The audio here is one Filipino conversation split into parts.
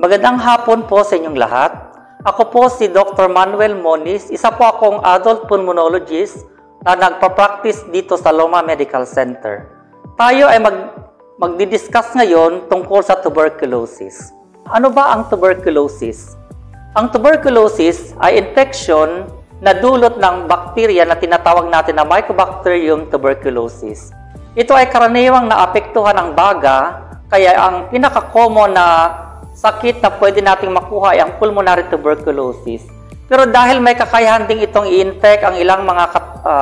Magandang hapon po sa inyong lahat. Ako po si Dr. Manuel Moniz, isa po akong adult pulmonologist na nagpa-practice dito sa Loma Medical Center. Tayo ay magdi-discuss ngayon tungkol sa tuberculosis. Ano ba ang tuberculosis? Ang tuberculosis ay infection na dulot ng bakterya na tinatawag natin na Mycobacterium tuberculosis. Ito ay karaniwang naapektuhan ng baga, kaya ang pinaka-common na sakit na pwede nating makuha ay ang pulmonary tuberculosis. Pero dahil may kakayahan ding itong i-infect ang ilang mga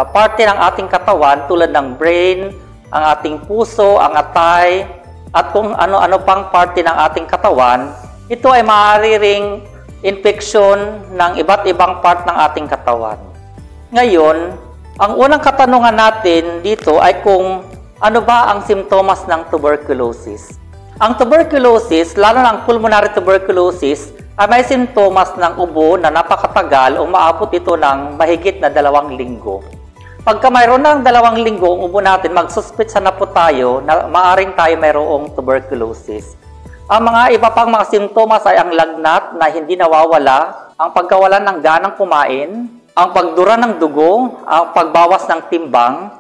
parte ng ating katawan tulad ng brain, ang ating puso, ang atay, at kung ano-ano pang parte ng ating katawan, ito ay maaari ring infection ng iba't ibang part ng ating katawan. Ngayon, ang unang katanungan natin dito ay kung ano ba ang simptomas ng tuberculosis. Ang tuberculosis, lalo na ang pulmonary tuberculosis, ay may simptomas ng ubo na napakatagal o maabot ito ng mahigit na 2 linggo. Pagka mayroon ng 2 linggo ang ubo natin, magsuspetsa na po tayo na maaring tayo mayroong tuberculosis. Ang mga iba pang mga simptomas ay ang lagnat na hindi nawawala, ang pagkawalan ng ganang kumain, ang pagdura ng dugo, ang pagbawas ng timbang.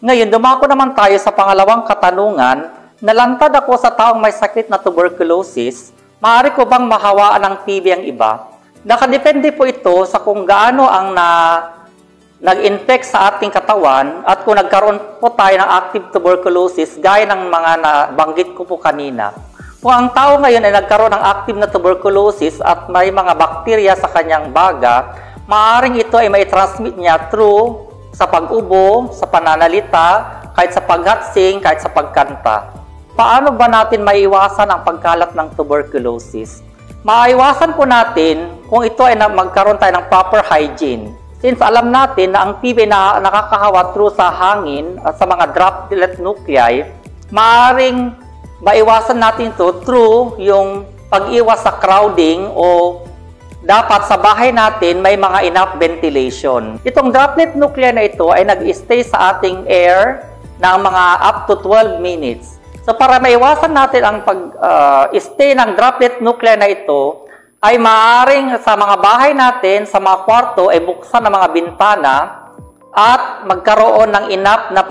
Ngayon, dumako naman tayo sa pangalawang katanungan. Nalantad ako sa taong may sakit na tuberculosis, maaari ko bang mahawaan ng TB ang iba? Nakadepende po ito sa kung gaano ang nag-infect sa ating katawan at kung nagkaroon po tayo ng active tuberculosis gaya ng mga nabanggit ko po kanina. Kung ang tao ngayon ay nagkaroon ng active na tuberculosis at may mga bakterya sa kanyang baga, maaaring ito ay may transmit niya through sa pag-ubo, sa pananalita, kahit sa paghatsing, kahit sa pagkanta. Paano ba natin maiwasan ang pagkalat ng tuberculosis? Maiwasan po natin kung ito ay magkaroon tayo ng proper hygiene. Since alam natin na ang TB na nakakahawa through sa hangin at sa mga droplet nuclei, maaaring maiwasan natin ito through yung pag-iwas sa crowding o dapat sa bahay natin may mga enough ventilation. Itong droplet nuclei na ito ay nag-stay sa ating air ng mga up to 12 minutes. So para maiwasan natin ang pag-stay ng droplet nuclei na ito, ay maaaring sa mga bahay natin, sa mga kwarto, ay buksan ang mga bintana at magkaroon ng enough na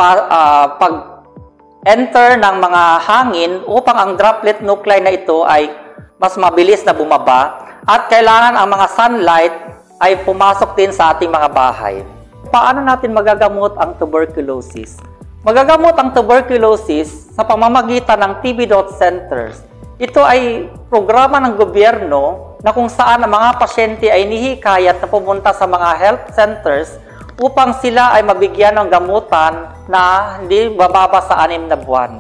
pag-enter ng mga hangin upang ang droplet nuclei na ito ay mas mabilis na bumaba at kailangan ang mga sunlight ay pumasok din sa ating mga bahay. Paano natin magagamot ang tuberculosis? Magagamot ang tuberculosis sa pamamagitan ng TB Dot Centers. Ito ay programa ng gobyerno na kung saan ang mga pasyente ay nihikayat na pumunta sa mga health centers upang sila ay mabigyan ng gamutan na hindi bababa sa 6 na buwan.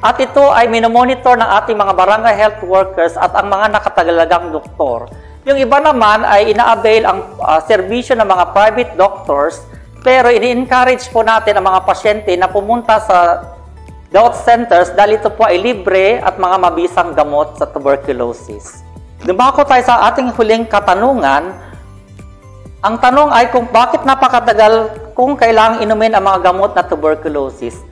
At ito ay minomonitor ng ating mga barangay health workers at ang mga nakatagalagang doktor. Yung iba naman ay ina-avail ang serbisyo ng mga private doctors, pero ini-encourage po natin ang mga pasyente na pumunta sa health centers dahil ito po ay libre at mga mabisang gamot sa tuberculosis. Dumako tayo sa ating huling katanungan. Ang tanong ay kung bakit napakatagal kung kailangang inumin ang mga gamot na tuberculosis.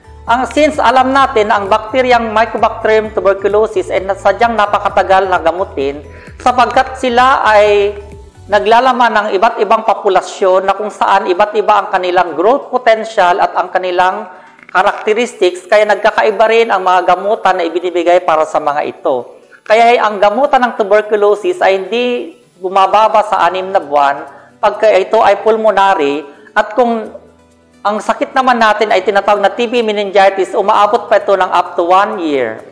Since alam natin na ang bakteryang Mycobacterium tuberculosis ay sadyang napakatagal na gamutin sapagkat sila ay naglalaman ng iba't ibang populasyon na kung saan iba't iba ang kanilang growth potential at ang kanilang characteristics, kaya nagkakaiba rin ang mga gamutan na ibinibigay para sa mga ito. Kaya ang gamutan ng tuberculosis ay hindi bumababa sa 6 na buwan pagka ito ay pulmonary, at kung ang sakit naman natin ay tinatawag na TB meningitis, umaabot pa ito ng up to 1 year.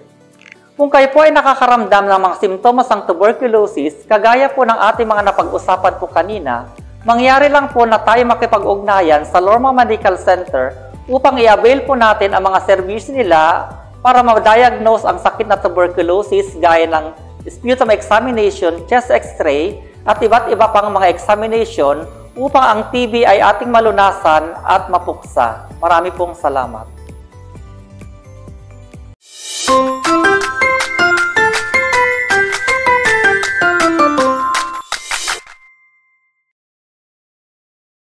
Kung kayo po ay nakakaramdam ng mga simptomas ng tuberculosis, kagaya po ng ating mga napag-usapan po kanina, mangyari lang po na tayo makipag-ugnayan sa Loma Medical Center upang i-avail po natin ang mga serbisyo nila para ma-diagnose ang sakit na tuberculosis gaya ng sputum examination, chest x-ray, at iba't iba pang mga examination upang ang TB ay ating malunasan at mapuksa. Marami pong salamat.